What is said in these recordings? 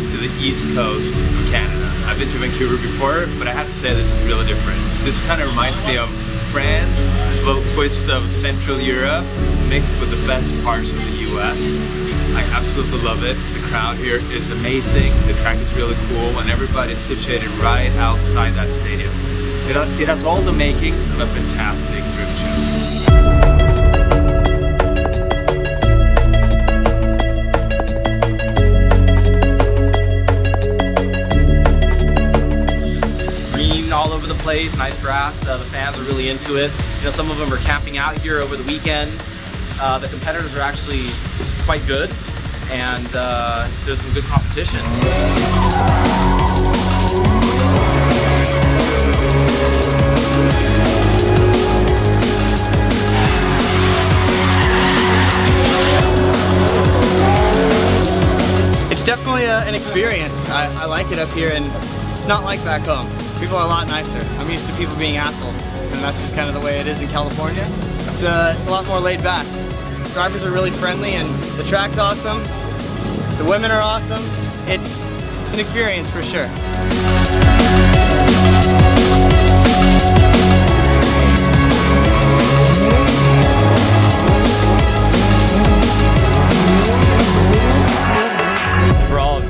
been to the east coast of Canada. I've been to Vancouver before, but I have to say this is really different. This kind of reminds me of France, a little twist of Central Europe, mixed with the best parts of the US. I absolutely love it. The crowd here is amazing, the track is really cool, and everybody's situated right outside that stadium. It has all the makings of a fantastic drift show. All over the place, nice grass. The fans are really into it. You know, some of them are camping out here over the weekend. The competitors are actually quite good, and there's some good competition. It's definitely an experience. I like it up here, and it's not like back home. People are a lot nicer. I'm used to people being assholes, and that's just kind of the way it is in California. It's a lot more laid back. Drivers are really friendly, and the track's awesome. The women are awesome. It's an experience for sure.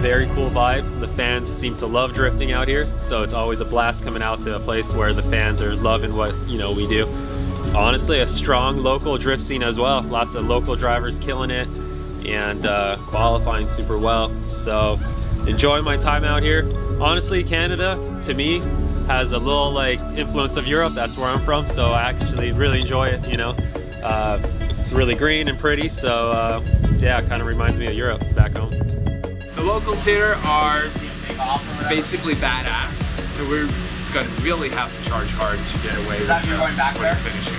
Very cool vibe. The fans seem to love drifting out here, so it's always a blast coming out to a place where the fans are loving what we do. Honestly, a strong local drift scene as well. Lots of local drivers killing it and qualifying super well. So enjoying my time out here. Honestly, Canada to me has a little like influence of Europe. That's where I'm from, so I actually really enjoy it. It's really green and pretty, so yeah, it kind of reminds me of Europe back home. The locals here are basically badass, so we're gonna really have to charge hard to get away with the finishing.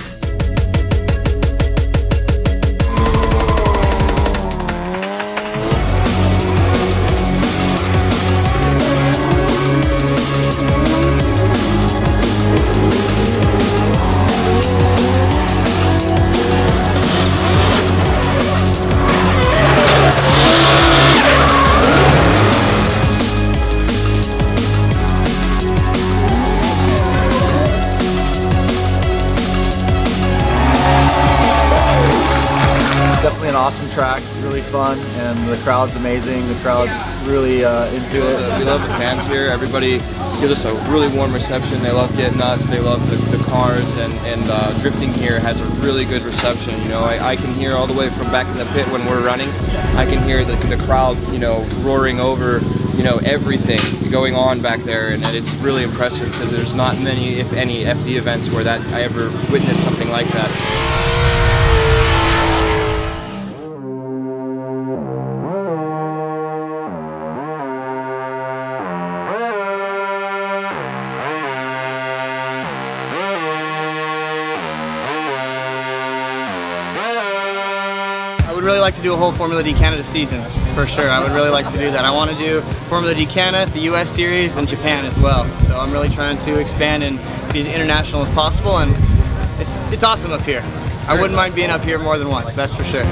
Definitely an awesome track, really fun, and the crowd's amazing. The crowd's really into it. We love the fans here. Everybody gives us a really warm reception. They love getting us. They love the cars, and drifting here has a really good reception. I can hear all the way from back in the pit when we're running. I can hear the crowd, roaring over, everything going on back there, and it's really impressive because there's not many, if any, FD events where I ever witnessed something like that. I would really like to do a whole Formula D Canada season, for sure. I would really like to do that. I want to do Formula D Canada, the US Series, and Japan as well. So I'm really trying to expand and be as international as possible, and it's awesome up here. I wouldn't mind being up here more than once, that's for sure.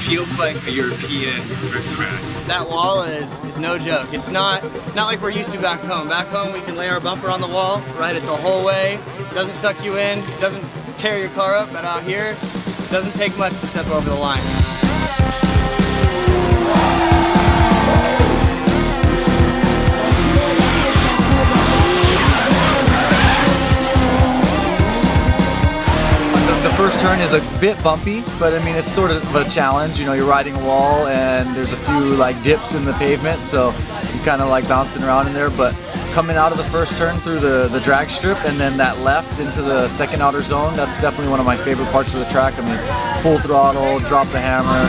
Feels like a European drift track. That wall is no joke. It's not like we're used to back home. Back home we can lay our bumper on the wall, ride it the whole way. Doesn't suck you in, doesn't tear your car up, but out here, it doesn't take much to step over the line. first turn is a bit bumpy, but I mean it's sort of a challenge. You know, you're riding a wall and there's a few like dips in the pavement, so you're kind of like bouncing around in there. But coming out of the first turn through the drag strip and then that left into the second outer zone, that's definitely one of my favorite parts of the track. I mean, it's full throttle, drop the hammer.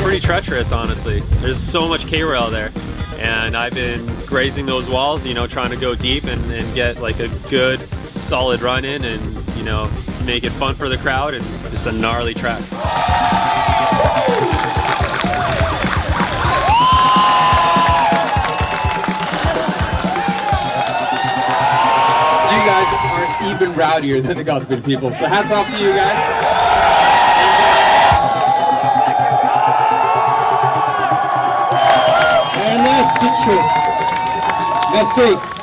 Pretty treacherous, honestly. There's so much K-rail there, and I've been grazing those walls, you know, trying to go deep and get like a good solid run in and, you know, make it fun for the crowd, and just a gnarly track. You guys are even rowdier than the Gulfpin people, so hats off to you guys. Ernest Tichu. Merci.